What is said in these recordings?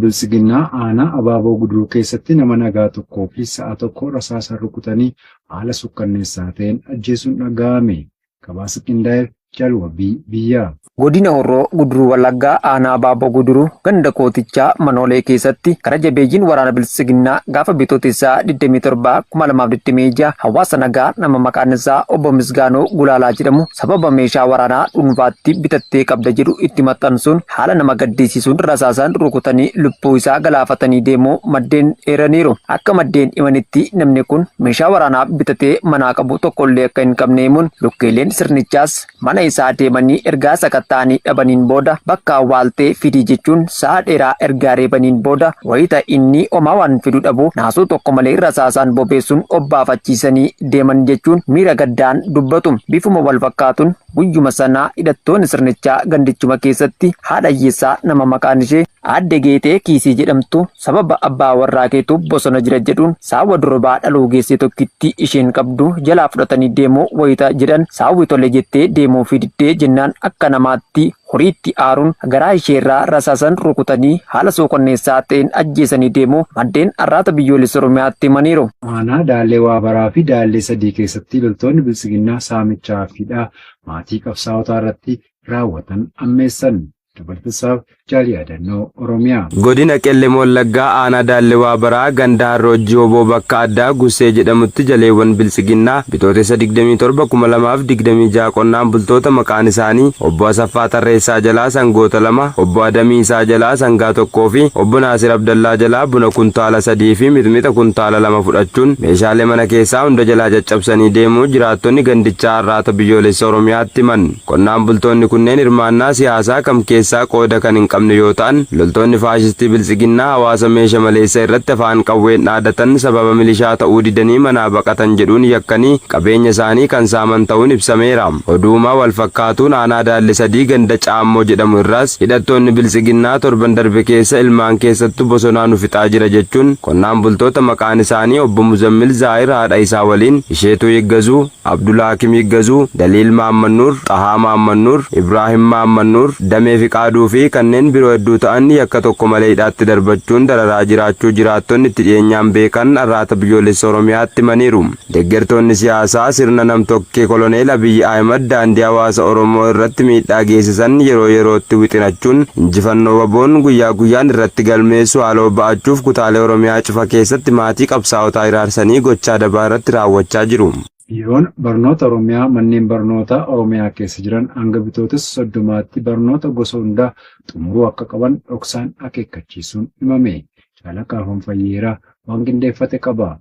bilisiginnaa aanaa Abaaboo Guduruu keessatti nama nagaa tokkoo fi sa'a tokko rasaasaan rukutanii haala sukkanneessaa ta'een ajjeesuun dhaga'ame. Gabaasa qindaa'eef Jalwabii biyyaa. Godina Horroo Guduruu Wallaggaa aanaa Abaaboo Guduruu ganda kootichaa Manoolee keessatti karaa jabeeyyiin waraana bilisiginnaa gaafa bitootessaa 27 2026 hawaasa nagaa nama maqaan isaa obbo Misgaanoo Gulaalaa jedhamu sababa meeshaa waraanaa dhuunfaatti bitattee qabda jedhu itti maxxansuun haala nama gaddisiisuun rasaasaan rukutanii lubbuu isaa galaafatanii deemuu maddeen eeraniiru. Akka maddeen himanitti namni kun meeshaa waraanaa bitatee manaa qabu tokkollee akka hin qabne himuun lukkeeleen sirnichaas mana isaa deemanii ergaa sakatta'anii dhabaniin booda bakka awwaaltee fidii jechuun sa'a dheeraa ergaa reebaniin booda wayita inni homaa waan fiduu dhabu naasuu tokko malee rasaasaan bobeessuun obbaafachiisanii deeman jechuun miira gaddaan dubbatu. Bifuma wal fakkaatuun guyyuma sanaa hidhattoonni sirnichaa gandichuma keessatti haadha hiyyeessaa nama maqaan ishee Aadde Geetee Kiisii jedhamtu sababa abbaa warraa keetu bosona jira jedhuun saawwa durbaa dhaluu geessee tokkitti isheen qabdu jalaa fudhatanii deemuu wayita jedhan saawwi tole jettee deemuu fididdee jennaan akka namaatti horiitti aaruun garaa isheerraa rasaasan rukutanii haala sookonneessaa ta'een ajjeesanii deemuu maddeen arraata biyyoolessa Oromiyaatti himaniiru. Aanaa Daallee Waabaraa fi Daallee Sadii keessatti loltoonni bilisiginnaa saamichaa fi maatii qabsaa'otaa irratti raawwatan ammeessan. Dabalatasaaf Jaalii Yaadannoo Oromiyaa. Godina Qellem Wallaggaa aanaa Daallee Waabaraa ganda Harroojjii Oboo bakka addaa Gusee jedhamutti jaleewwan bilisiginnaa bitootessa 27 2026 qonnaan bultoota maqaan isaanii obbo Asaffaa Tarreessaa jalaa sangoota 2, obbo Adamii isaa jalaa sangaa 1 fi obbo Naasir Abdallaa jalaa buna kuntaala 3 fi mixmixa kuntaala 2 fudhachuun meeshaalee mana keessaa hunda jalaa caccabsanii deemuu jiraattonni gandichaa arraata biyyoolessa Oromiyaatti himan. Qonnaan bultoonni kunneen hirmaannaa siyaasaa kam keessaa qooda kan hin qabne yoo ta'an loltoonni faashistii bilisiginnaa hawaasa meeshaa maleessa irratti afaan qawween dhaadatan sababa milishaa ta'uu didanii manaa baqatan jedhuun yakkanii qabeenya isaanii kan saaman ta'uun ibsameera. Oduuma wal fakkaatuun aanaa Daallee Sadii ganda Caammoo jedhamu irraas hidhattoonni bilisiginnaa torban darbe keessa ilmaan keessattuu bosonaa nu fixaa jira jechuun qonnaan bultoota maqaan isaanii obbo Muzammil Zaahir haadha isaa waliin Isheetuu Yiggazuu, Abdulaa Hakim Yiggazuu, Daliil Maammannuur, Xahaa Maammannuur, Ibraahim Maammannuur, Damee Fiqaaduu fi kanneen biroo hedduu ta'an yakka tokko malee hidhaatti darbachuun dararaa jiraachuu jiraattonni itti dhiyeenyaan beekan arraata biyyoolessa Oromiyaatti himaniiru. Deeggartoonni siyaasaa sirna namtokkee Koloneel Abiyyi Ahimad daandii hawaasa Oromoo irratti miidhaa geessisan yeroo yerootti wixinachuun injifannoo waboon guyyaa guyyaan irratti galmeessu haaloo ba'achuuf kutaalee Oromiyaa cufa keessatti maatii qabsaa'otaa iraarsanii gochaa dabaa irratti raawwachaa jiru. Biiroon barnoota Oromiyaa manneen barnootaa Oromiyaa keessa jiran hanga bitootessa 30tti barnoota gosa hundaa xumuruu akka qaban dhoksaan akeekkachiisuun himame. Caalaqaa Fayyeeraa waan qindeeffate qaba.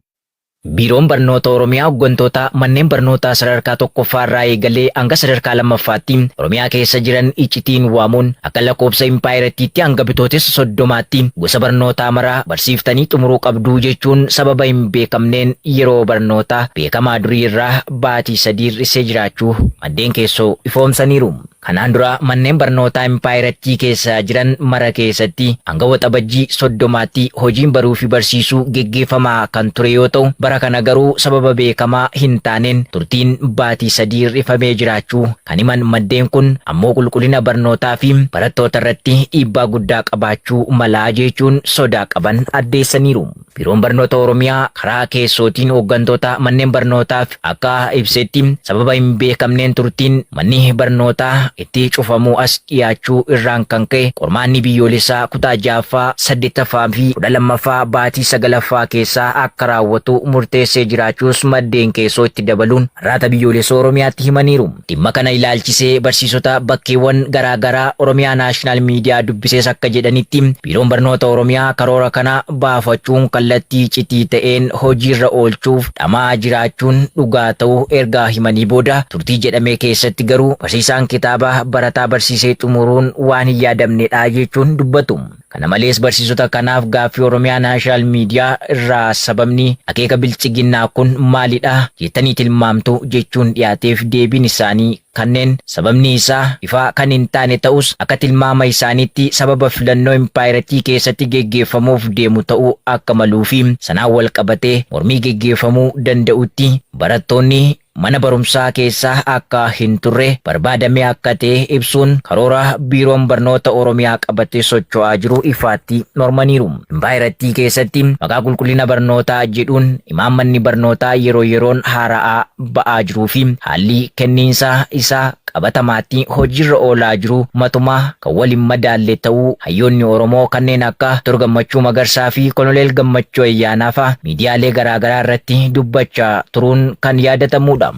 Biiroon barnoota Oromiyaa hooggantoota manneen barnootaa sadarkaa tokkoffaarraa eegalee hanga sadarkaa lammaffaatti Oromiyaa keessa jiran iccitiin waamuun akka lakkoofsa impaayirettiitti hanga bitootessa 30tti gosa barnootaa maraa barsiiftanii xumuruu qabduu jechuun sababa hin beekamneen yeroo barnootaa beekamaa durii irraa baatii 3 hir'isee jiraachuu maddeen keessoo ifoomsaniiru. Kanaan dura manneen barnootaa impaayirettii keessa jiran mara keessatti hanga waxabajjii 30tti hojiin baruu fi barsiisuu geggeeffamaa kan ture yoo ta'u bara kana garuu sababa beekamaa hin taaneen turtiin baatii 3 hir'ifamee jiraachuu kan himan maddeen kun ammoo qulqullina barnootaa fi barattoota irratti dhiibbaa guddaa qabaachuu malaa jechuun sodaa qaban addeessaniiru. Biiroon barnoota Oromiyaa karaa keessootiin hooggantoota manneen barnootaaf akka ibsetti sababa hin beekamneen turtiin manni barnootaa itti cufamuu as dhiyaachuu irraan kan ka'e qormaanni biyyoolessaa kutaa 6ffaa 8ffaa fi 12ffaa baatii 9ffaa keessaa akka raawwatu murteessee jiraachuus maddeen keessoo itti dabaluun arraata biyyoolessa Oromiyaatti himaniiru. Dhimma kana ilaalchisee barsiisota bakkeewwan garaagaraa Oromiyaa Naashinaal Miidiyaa dubbisees akka jedhanitti biiroon barnoota Oromiyaa karoora kana baafachuun kallattii citii ta'een hojiirra oolchuuf dhamaa jiraachuun dhugaa ta'uu ergaa himanii booda turtii jedhamee keessatti garuu barsiisaan kitaaba barataa barsiisee xumuruun waan hin yaadamnedha jechuun dubbatu. Kana malees barsiisota kanaaf gaaffii Oromiyaa Naashinaal Miidiyaa irraa sababni akeeka bilchiginnaa kun maalidha jettanii tilmaamtu jechuun dhiyaateef deebiin isaanii kanneen sababni isaa ifaa kan hin taane ta'us akka tilmaama isaaniitti sababa filannoo impaayirettii keessatti geggeeffamuuf deemu ta'uu akka maluu fi sanaan wal qabatee mormii geggeeffamuu danda'utti barattoonni mana barumsaa keessa akka hin turre barbaadamee akka ta'e ibsuun karoora biiroon barnoota Oromiyaa qabatee socho'aa jiru ifaatti mormaniiru. Impaayiraattii keessatti maqaa qulqullina barnootaa jedhuun imaammanni barnootaa yeroo yeroon haara'aa ba'aa jiruu fi haalli kenniinsa isaa qabatamaatti hojiirra oolaa jiru matumaa kan waliin madaalle ta'uu hayyoonni Oromoo kanneen akka Dr. Gammachuu Magarsaa fi Koloneel Gammachuu Ayyaanaa fa'a miidiyaalee garaagaraa irratti dubbachaa turuun kan yaadatamudha.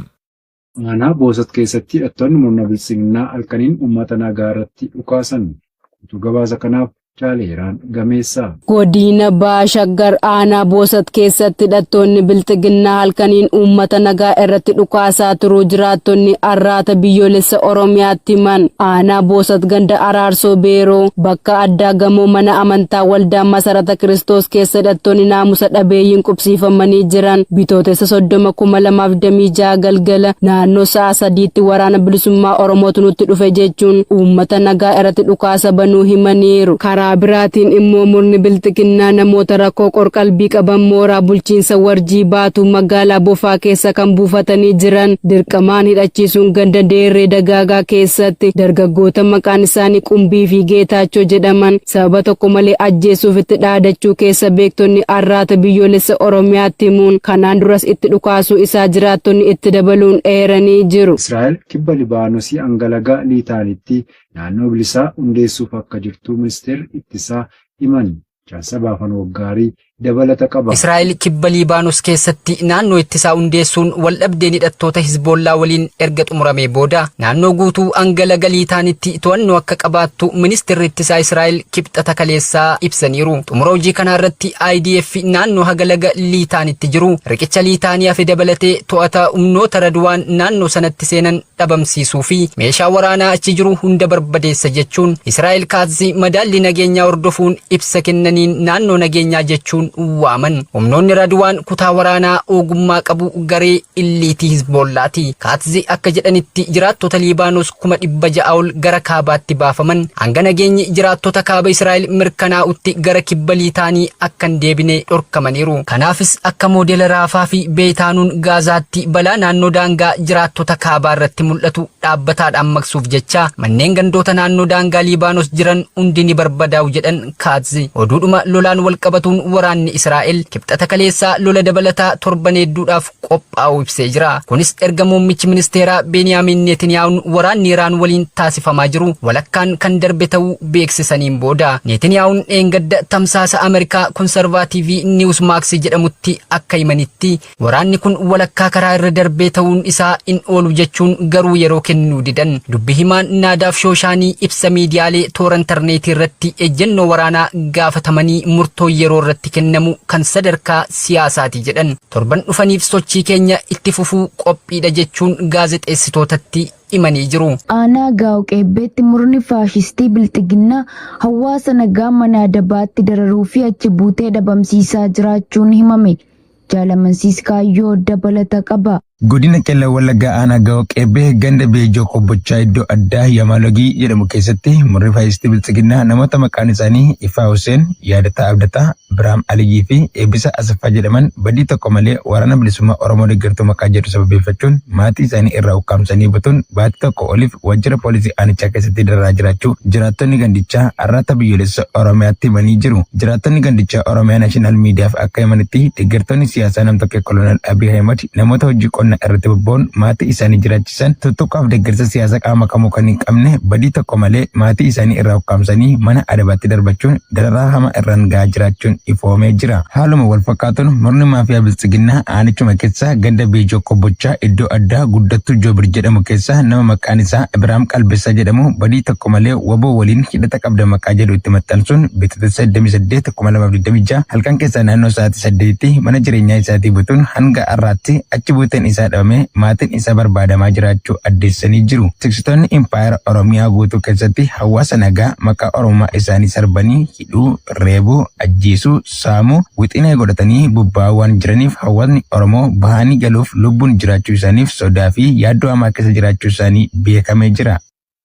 Aanaa Boosat keessatti hidhattoonni murna bilisiginnaa halkaniin uummata nagaa irratti dhukaasan. Utuu gabaasa kanaaf Jaaleeraan Gameessaa. Godina Baashaggar Aanaa Boosat keessatti hidhattoonni bilisiginnaa halkaniin uummata nagaa irratti dhukaasaa turuu jiraattonni arraata biyyoolessa Oromiyaatti himan. Aanaa Boosat ganda Araarsoo Beeroo bakka addaa gamoo mana amantaa waldaa Masarata Kiristoos keessa hidhattoonni naamusa dhabeeyyiin qubsiifamanii jiran bitootessa 30,2026 galgala naannoo sa'a 3tti waraana bilisummaa Oromootu nutti dhufe jechuun uummata nagaa irratti dhukaasa banuu himaniiru. Karaa biraatiin immoo murni bilisiginnaa namoota rakkoo qorqalbii qaban mooraa bulchiinsa Warjii Baatuu magaalaa Bofaa keessa kan buufatanii jiran dirqamaan hidhachiisuun ganda Deerree Dagaagaa keessatti dargaggoota maqaan isaanii Qumbii fi Geetaachoo jedhaman sababa tokko malee ajjeesuuf itti dhaadachuu keessa beektonni arraata biyyoolessa Oromiyaatti himuun kanaan duras itti dhukaasuu isaa jiraattonni itti dabaluun eeranii jiru. Israa'el kibba Libaanosii hangalagaa Liitaanitti naannoo bilisaa hundeessuuf akka jirtu ministeerri ittisaa himan. Jaarsa baafan waggaarii dabalata qaba. Israa'el kibba Libaanos keessatti naannoo ittisaa hundeessuun waldhabdeen hidhattoota Hizbollaa waliin erga xumuramee booda naannoo guutuu hangalaga Liitaanitti to'annoo akka qabaattu ministeerri ittisaa Israa'el kibxata kaleessaa ibsaniiru. Xumura hojii kanaa irratti IDF naannoo hangalaga Liitaanitti jiru riqicha Liitaaniyaa fi dabalatee to'ata humnoota Radwaan naannoo sanatti seenan dhabamsiisuu fi meeshaa waraanaa achi jiru hunda barbadeessa jechuun Israa'el kaatsi madaalli nageenyaa hordofuun ibsa kennaniin naannoo nageenyaa jechuun waaman. Humnoonni Radwaan kutaa waraanaa ogummaa qabu garee illiitii Hizbollaati. Kaatzi akka jedhanitti jiraattota Libaanos 600 ol gara kaabaatti baafaman hanga nageenyi jiraattota kaaba Israa'el mirkanaa'utti gara kibba Liitaanii akka hin deebine dhorkamaniiru. Kanaafis akka moodela Raafaa fi Beetaanuun Gaazaatti balaa naannoo daangaa jiraattota kaabaa irratti mul'atu dhaabbataadhaan maqsuuf jecha manneen gandoota naannoo daangaa Libaanos jiran hundi ni barbadaa'u jedhan Kaatzi. Oduudhuma lolaan wal qabatuun waraanni Israa'el kibxata kaleessaa lola dabalataa torban hedduudhaaf qophaa'uu ibsee jira. Kunis erga muummichi ministeeraa Beniyaamin Netanyaa'uun waraanni Iraan waliin taasifamaa jiru walakkaan kan darbe ta'uu beeksisaniin booda. Netanyaa'uun dheengadda tamsaasa Ameerikaa konservaatiivii Newsmax jedhamutti akka himanitti waraanni kun walakkaa karaa irra darbee ta'uun isaa in oolu jechuun garuu yeroo kennuu didan. Dubbi himaan Naadaaf Shooshaanii ibsa miidiyaalee toora intarneetii irratti ejjennoo waraanaa gaafatamanii murtoo yeroo irratti kennamu kan sadarkaa siyaasaati jedhan. Torban dhufaniif sochii keenya itti fufuu qophiidha jechuun gaazexeessitootatti himanii jiru. Aanaa Gaa'o Qeebbeetti murni faashistii bilxiginnaa hawaasa nagaa mana adabaatti dararuu fi achi buutee dhabamsiisaa jiraachuun himame. Jaalamansiis Kaayyoo dabalata qaba. Godina Qellem Wallaggaa Aanaa Gaa'o Qeebbee ganda Beejoo Kobbochaa iddoo addaa Yamaalogii jedhamu keessatti murni faashistii bilxiginnaa namoota maqaan isaanii Ifaa Huseen, Yaadataa Abdataa, Biraam Aliyyii fi Eebbisa Asaffaa jedhaman badii tokko malee waraana bilisummaa Oromoo deeggartuu maqaa jedhu sababeeffachuun maatii isaanii irraa ukkaamsanii butuun baatii tokko oliif waajjira poolisii aanichaa keessatti dararaa jiraachuu jiraattonni gandichaa arraata biyyoolessa Oromiyaatti himanii jiru. Jiraattonni gandichaa Oromiyaa Naashinaal Miidiyaaf akka himanitti deeggartoonni siyaasaa namtokkee Koloneel Abiy Ahimad namoota hojii qonnaa irratti bobboon maatii isaanii jiraachisan tuttuqaaf deeggarsa siyaasaa qaama kamuu kan hin qabne badii tokko malee maatii isaanii irraa ukkaamsanii mana adabaatti darbachuun dararaa hama irraan gahaa jiraachuun ifoomee jira. Haaluma wal fakkaatuun murni maafiyaa bilxiginnaa aanichuma keessa ganda Beejoo Kobbochaa iddoo addaa Guddattuu Joobir jedhamu keessa nama maqaan isaa Ibraam Qalbeessaa jedhamu badii tokko malee waboo waliin hidhata qabda maqaa jedhu itti maxxansuun bitootessa 28/2026 halkan keessa naannoo sa'aatii 8tti mana jireenyaa isaatii butuun hanga har'aatti achi buuteen isaa dhabame maatiin isaa barbaadamaa jiraachuu addeessanii jiru. Tiksitoonni Impaayera Oromiyaa guutuu keessatti hawaasa nagaa maqaa Oromoo isaanii sarbanii hidhuu, reebuu, ajjeesuu, saamuu, wixinee godhatanii bobba'aa waan jiraniif hawaasni Oromoo bahanii galuuf lubbuun jiraachuu isaaniif sodaa fi yaaddoo hamaa keessa jiraachuu isaanii beekamee jira.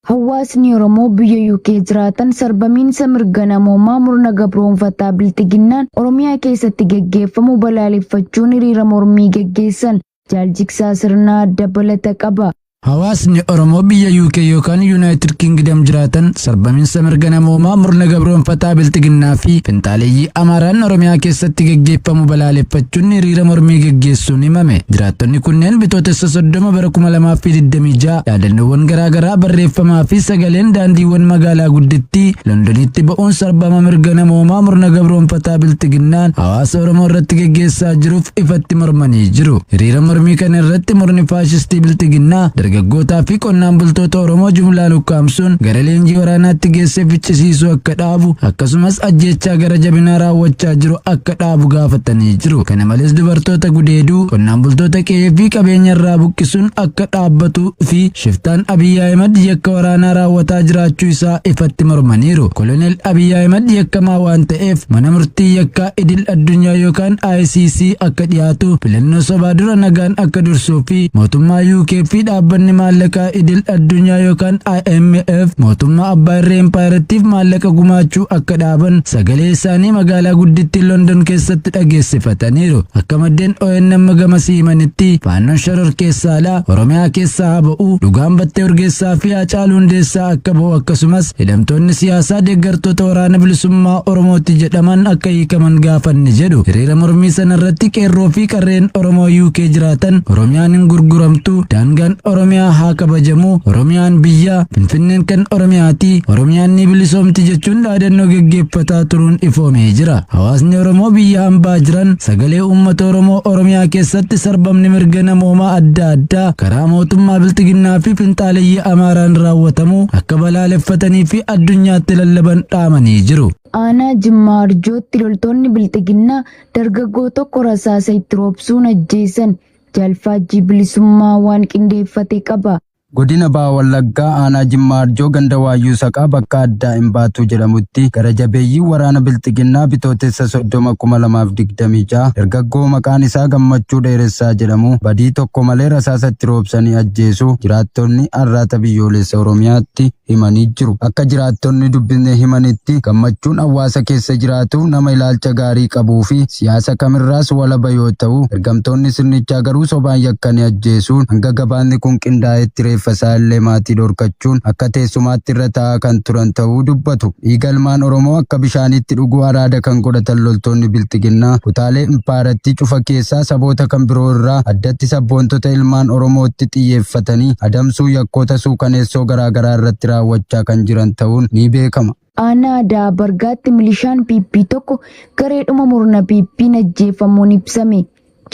Hawaasni Oromoo biyya UK jiraatan sarbamiinsa mirga namoomaa murna gabroonfataa bilxiginnaan Oromiyaa keessatti geggeeffamu balaaleffachuun hiriira mormii geggeessan. Jaaljiksaa sirnaa dabalata qaba. Hawaasni Oromoo biyya UK yookaan Yuunaayitid Kingdom jiraatan sarbamiinsa mirga namoomaa murna gabroonfataa biltiginnaa fi finxaaleeyyii Amaaraan Oromiyaa keessatti geggeeffamu balaaleffachuun hiriira mormii geggeessuun himame. Jiraattonni kunneen bitootessa 30 bara 2026 yaadannoowwan garaagaraa barreeffamaa fi sagaleen daandiiwwan magaalaa guddittii Londonitti ba'uun sarbama mirga namoomaa murna gabroonfataa biltiginnaan hawaasa Oromoo irratti geggeessaa jiruuf ifatti mormanii jiru. Hiriira mormii kana irratti murni faashistii biltiginnaa dargaggootaa fi qonnaan bultoota Oromoo jumlaan ukkaamsuun gara leenjii waraanaatti geessee ficcisiisuu akka dhaabu akkasumas ajjeechaa gara jabinaa raawwachaa jiru akka dhaabu gaafatanii jiru. Kana malees dubartoota gudeeduu qonnaan bultoota qe'ee fi qabeenya irraa buqqisuun akka dhaabbatu fi shiftaan Abiyyi Ahimad yakka waraanaa raawwataa jiraachuu isaa ifatti mormaniiru. Koloneel Abiyyi Ahimad yakkamaa waan ta'eef mana murtii yakkaa idil addunyaa yookaan ICC akka dhiyaatu filannoo sobaa dura nagaan akka dursuu fi mootummaa UK fi dhaabbanni maallaqaa idil addunyaa yookaan IMF mootummaa abbaa irree empaayirattiif maallaqa gumaachuu akka dhaaban sagalee isaanii magaalaa guddittii London keessatti dhageessifataniiru. Akka maddeen ONM gamasii himanitti faannoon shororkeessaalaa Oromiyaa keessaa haa ba'u, dhugaan battee Urgeessaa fi Haacaaluu Hundeessaa akka ba'u akkasumas hidhamtoonni siyaasaa deeggartoota waraana bilisummaa Oromooti jedhaman akka hiikaman gaafanne jedhu. Hiriira mormii sana irratti qeerroo fi qarreen Oromoo UK jiraatan Oromiyaan hin gurguramtu, daangaan Oromiyaa haa kabajamu, Oromiyaan biyya, Finfinneen kan Oromiyaati, Oromiyaan ni bilisoomti jechuun dhaadannoo geggeeffataa turuun ifoomee jira. Hawaasni Oromoo biyya hambaa jiran sagalee uummata Oromoo Oromiyaa keessatti sarbamni mirga namoomaa adda addaa karaa mootummaa biltiginnaa fi finxaaleeyyii Amaaraan raawwatamu akka balaaleffatanii fi addunyaatti lallaban dhaamanii jiru. Aanaa Jimmaa Arjootti loltoonni biltiginnaa dargaggoo tokko rasaasa itti roobsuun ajjeesan. Jaalfaajii bilisummaa waan qindeeffate qaba. Godina Baha Wallaggaa aanaa Jimmaa Arjoo ganda Waayyuu Saqaa bakka addaa Imbaatu jedhamutti gara jabeeyyii waraana biltiginnaa bitootessa 30,2026 dargaggoo maqaan isaa Gammachuu Dheeressaa jedhamu badii tokko malee rasaasatti roobsanii ajjeesuu jiraattonni arraata biyyoolessa Oromiyaatti himanii jiru. Akka jiraattonni dubbisne himanitti Gammachuun hawaasa keessa jiraatu nama ilaalcha gaarii qabuu fi siyaasa kamirraas walaba yoo ta'u ergamtoonni sirnichaa garuu sobaan yakkanii ajjeesuun hanga gabaanni kun qindaa'etti reeffasaa illee maatii dhorkachuun akka teessumaatti irra taa'aa kan turan ta'uu dubbatu. Dhiigalmaan Oromoo akka bishaanitti dhuguu araada kan godhatan loltoonni biltiginnaa kutaalee impaaratti cufa keessaa saboota kan biroo irraa addatti sabboontota ilmaan Oromootti xiyyeeffatanii adamsuu yakkoota suukaneessoo garaagaraa irratti raawwachaa kan jiran ta'uun ni beekama. Aanaa Aadaa Bargaatti milishaan PP tokko gareedhuma murna PP'n ajjeefamuun ibsame.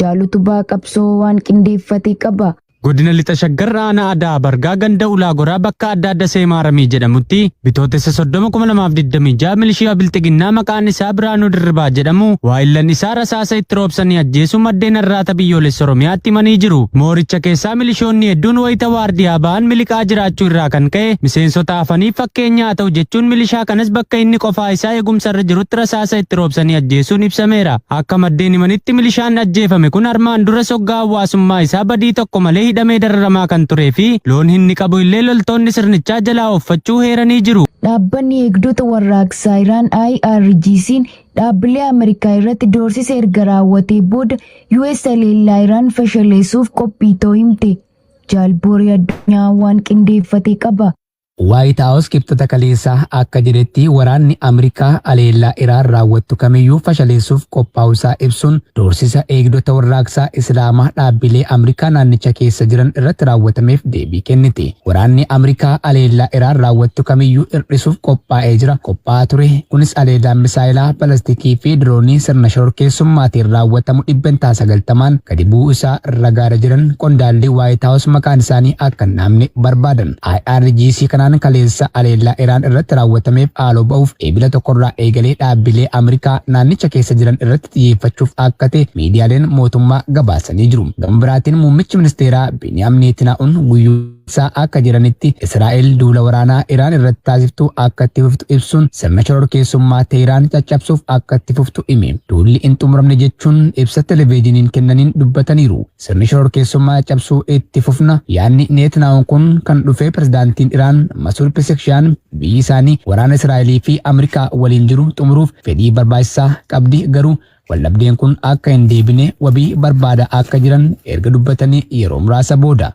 Jaalutu Baaqabsoo waan qindeeffate qaba. Godina Lixa Shaggar aanaa Aadaa Bargaa ganda ulaa goraa bakka adda adda Seemaaramii jedhamutti bitootessa 30,2026 milishiyaa biltiginnaa maqaan isaa Biraanuu Dirribaa jedhamu waayillan isaa rasaasa itti roobsanii ajjeesuu maddeen arraata biyyoolessa Oromiyaatti himanii jiru. Mooricha keessaa milishoonni hedduun wayita waardiyaa ba'an miliqaa jiraachuu irraa kan ka'e miseensota hafanii fakkeenya haa ta'u jechuun milishaa kanas bakka inni qofaa isaa eegumsa irra jirutti rasaasa itti roobsanii ajjeesuun ibsameera. Akka maddeen himanitti milishaan ajjeefame kun armaan dura soggaa hawaasummaa isaa badii tokko malee hidhamee dararamaa kan turee fi loon inni qabu illee loltoonni sirnichaa jalaa uffachuu heeranii jiru. Dhaabbanni eegdota warraaqsaa Iraan IRGC'n dhaabbilee Ameerikaa irratti doorsisa erga raawwatee booda US leellaa Iraan fashaleessuuf qophii ta'uu himte. Jaalboorii addunyaa waan qindeeffate qaba. White House kibxata kaleessaa akka jedhetti waraanni Ameerikaa aleellaa Iraan raawwattu kamiyyuu fashaleessuuf qophaa'uusaa ibsuun doorsisa eegdota warraaqsaa Islaamaa dhaabbilee Ameerikaa naannicha keessa jiran irratti raawwatameef deebii kennite. Waraanni Ameerikaa aleellaa Iraan raawwattu kamiyyuu hir'isuuf qophaa'ee jira. Qophaa'aa ture kunis aleellaan misaayilaa balastikii fi diroonii sirna shororkeessummaatiin raawwatamu 90% gadi bu'uu isaa ragaara jiran qondaalli White House maqaan isaanii akka hin dhahamne barbaadan. IRGC kanaan kaleessa aleellaa Iraan irratti raawwatameef haaloo ba'uuf eebila tokkorraa eegalee dhaabbilee Ameerikaa naannicha keessa jiran irratti xiyyeeffachuuf akka ta'e miidiyaaleen mootummaa gabaasanii jiru. Gama biraatiin muummichi ministeeraa Beniyaam Neetinaa'uun guyyuu isaa akka jiranitti Israa'el duula waraanaa Iraan irratti taasiftu akka itti fuftu ibsuun sirna shororkeessummaa Teheraan caccabsuuf akka itti fuftu hime. Duulli hin xumuramne jechuun ibsa televezyiiniin kennaniin dubbataniiru. Sirni shororkeessummaa caccabsuu itti fufna yaadni Neetinaa'uun kun kan dhufe pirezidaantiin Iraan Masuud Pezeshkian biyyi isaanii waraana Israa'elii fi Ameerikaa waliin jiru xumuruuf fedhii barbaachisaa qabdi garuu waldhabdeen kun akka hin deebine wabii barbaada akka jiran erga dubbatanii yeroo muraasa booda.